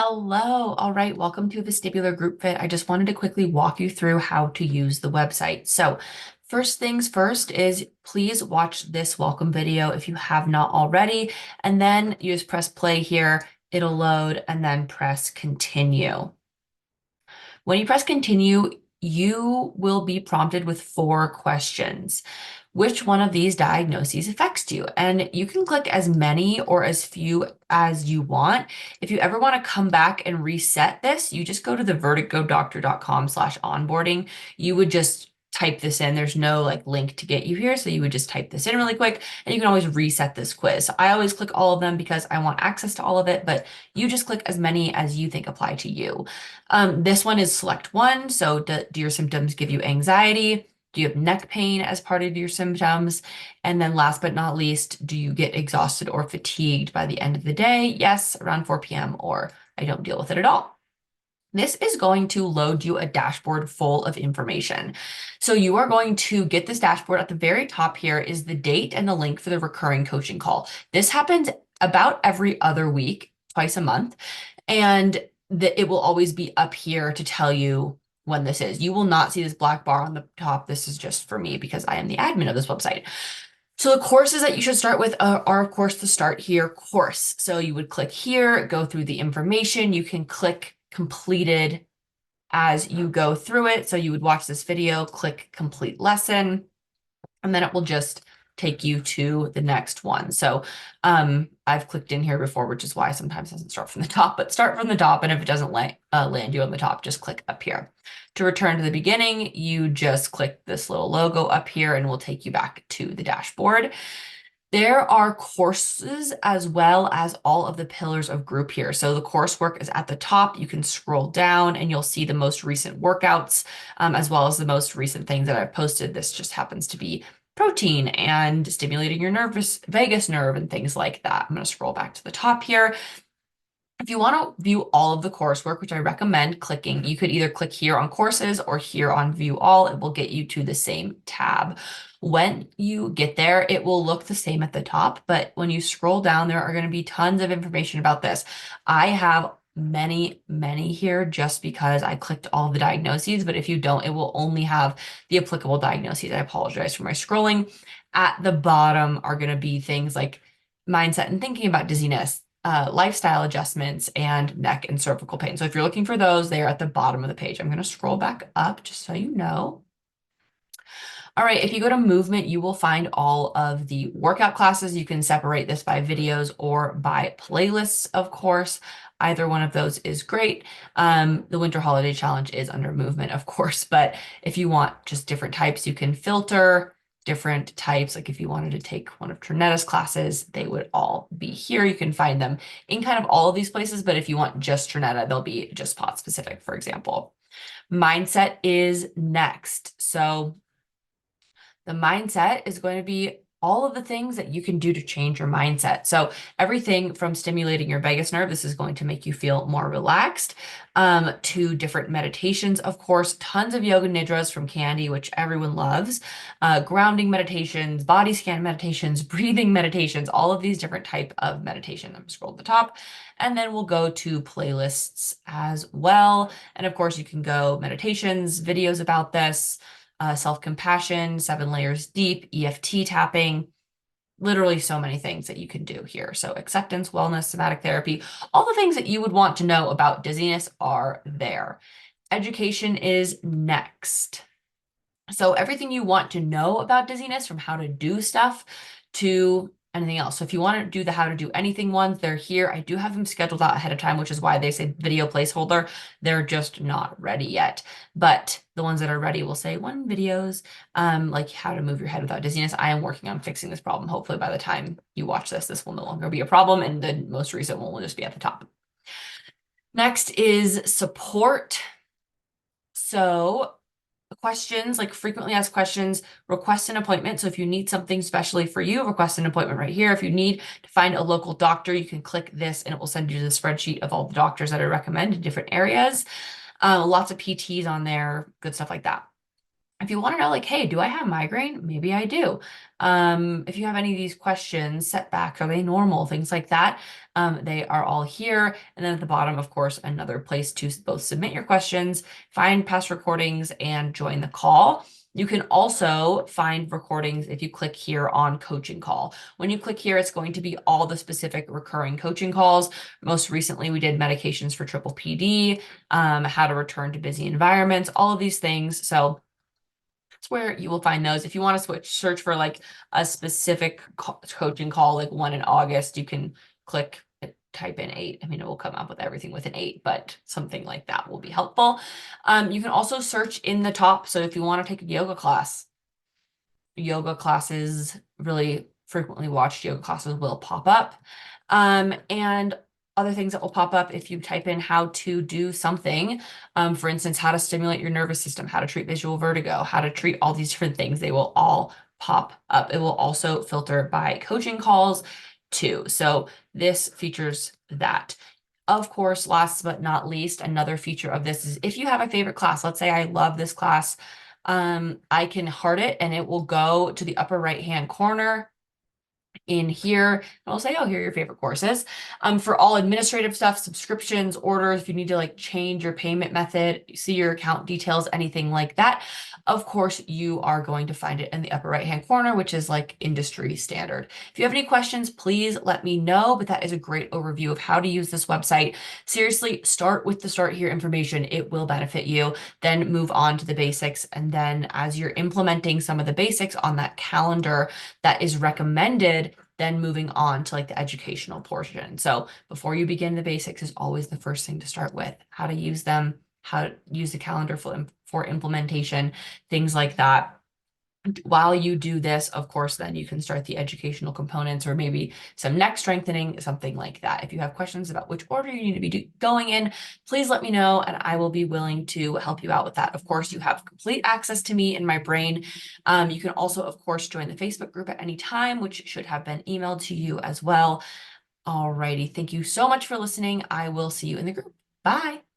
Hello. All right. Welcome to Vestibular Group Fit. I just wanted to quickly walk you through how to use the website. So first things first is please watch this welcome video if you have not already, and then you just press play here. It'll load and then press continue. When you press continue, you will be prompted with 4 questions. Which one of these diagnoses affects you? And you can click as many or as few as you want. If you ever want to come back and reset this, you just go to the vertigodoctor.com/onboarding. You would just type this in. There's no link to get you here. So you would just type this in really quick and you can always reset this quiz. So I always click all of them because I want access to all of it, but you just click as many as you think apply to you. This one is select one. So do your symptoms give you anxiety? Do you have neck pain as part of your symptoms? And then last but not least, do you get exhausted or fatigued by the end of the day? Yes, around 4 p.m. or I don't deal with it at all. This is going to load you a dashboard full of information. So you are going to get this dashboard. At the very top here is the date and the link for the recurring coaching call. This happens about every other week, twice a month, and it will always be up here to tell you when this is. You will not see this black bar on the top. This is just for me because I am the admin of this website. So the courses that you should start with are of course the start here course. So you would click here, go through the information. You can click completed as you go through it. So you would watch this video, click complete lesson, and then it will just take you to the next one. So I've clicked in here before, which is why sometimes it doesn't start from the top, but start from the top. And if it doesn't land you on the top, just click up here. To return to the beginning, you just click this little logo up here and we'll take you back to the dashboard. There are courses as well as all of the pillars of group here. So the coursework is at the top. You can scroll down and you'll see the most recent workouts, as well as the most recent things that I've posted. This just happens to be protein and stimulating your vagus nerve and things like that. I'm going to scroll back to the top here. If you want to view all of the coursework, which I recommend clicking, you could either click here on courses or here on view all. It will get you to the same tab. When you get there, it will look the same at the top, but when you scroll down, there are going to be tons of information about this. I have many here just because I clicked all the diagnoses, but if you don't, it will only have the applicable diagnoses. I apologize for my scrolling. At the bottom are going to be things like mindset and thinking about dizziness, lifestyle adjustments, and neck and cervical pain. So if you're looking for those, they are at the bottom of the page. I'm going to scroll back up just so you know. All right, if you go to movement, you will find all of the workout classes. You can separate this by videos or by playlists, of course. Either one of those is great. The Winter Holiday Challenge is under movement, of course, but if you want just different types, you can filter different types. Like if you wanted to take one of Trinetta's classes, they would all be here. You can find them in kind of all of these places, but if you want just Trinetta, they'll be just pod specific, for example. Mindset is next. So the mindset is going to be all of the things that you can do to change your mindset. So everything from stimulating your vagus nerve, this is going to make you feel more relaxed, to different meditations, of course, tons of yoga nidras from Candy, which everyone loves, grounding meditations, body scan meditations, breathing meditations, all of these different type of meditation. I'm scroll to the top, and then we'll go to playlists as well. And of course, you can go meditations, videos about this, self-compassion, 7 layers deep, EFT tapping, literally so many things that you can do here. So acceptance, wellness, somatic therapy, all the things that you would want to know about dizziness are there. Education is next. So everything you want to know about dizziness, from how to do stuff to anything else. So if you want to do the how to do anything ones, they're here. I do have them scheduled out ahead of time, which is why they say video placeholder. They're just not ready yet. But the ones that are ready will say one videos, like how to move your head without dizziness. I am working on fixing this problem. Hopefully by the time you watch this, this will no longer be a problem, and the most recent one will just be at the top. Next is support. So questions, like frequently asked questions, request an appointment. So if you need something specially for you, request an appointment right here. If you need to find a local doctor, you can click this and it will send you to the spreadsheet of all the doctors that I recommend in different areas. Lots of PTs on there, good stuff like that. If you want to know, like, hey, do I have migraine? Maybe I do. If you have any of these questions, setbacks, are they normal? Things like that, they are all here. And then at the bottom, of course, another place to both submit your questions, find past recordings, and join the call. You can also find recordings if you click here on coaching call. When you click here, it's going to be all the specific recurring coaching calls. Most recently, we did medications for triple PD, how to return to busy environments, all of these things. So that's where you will find those. If you want to search for like a specific coaching call, like one in August, you can click, type in 8. I mean, it will come up with everything with an 8, but something like that will be helpful. You can also search in the top. So if you want to take a yoga classes, really frequently watched yoga classes will pop up. And other things that will pop up if you type in how to do something, for instance, how to stimulate your nervous system, how to treat visual vertigo, how to treat all these different things, they will all pop up. It will also filter by coaching calls too. So this features that. Of course, last but not least, another feature of this is if you have a favorite class, let's say I love this class, I can heart it and it will go to the upper right-hand corner in here, and I'll say, oh, here are your favorite courses. For all administrative stuff, subscriptions, orders, if you need to like change your payment method, see your account details, anything like that, of course, you are going to find it in the upper right-hand corner, which is like industry standard. If you have any questions, please let me know, but that is a great overview of how to use this website. Seriously, start with the start here information. It will benefit you. Then move on to the basics. And then as you're implementing some of the basics on that calendar that is recommended, then moving on to like the educational portion. So before you begin the basics is always the first thing to start with, how to use them, how to use the calendar for implementation, things like that. While you do this, of course, then you can start the educational components or maybe some neck strengthening, something like that. If you have questions about which order you need to be going in, please let me know and I will be willing to help you out with that. Of course, you have complete access to me in my brain. You can also, of course, join the Facebook group at any time, which should have been emailed to you as well. Alrighty, thank you so much for listening. I will see you in the group. Bye.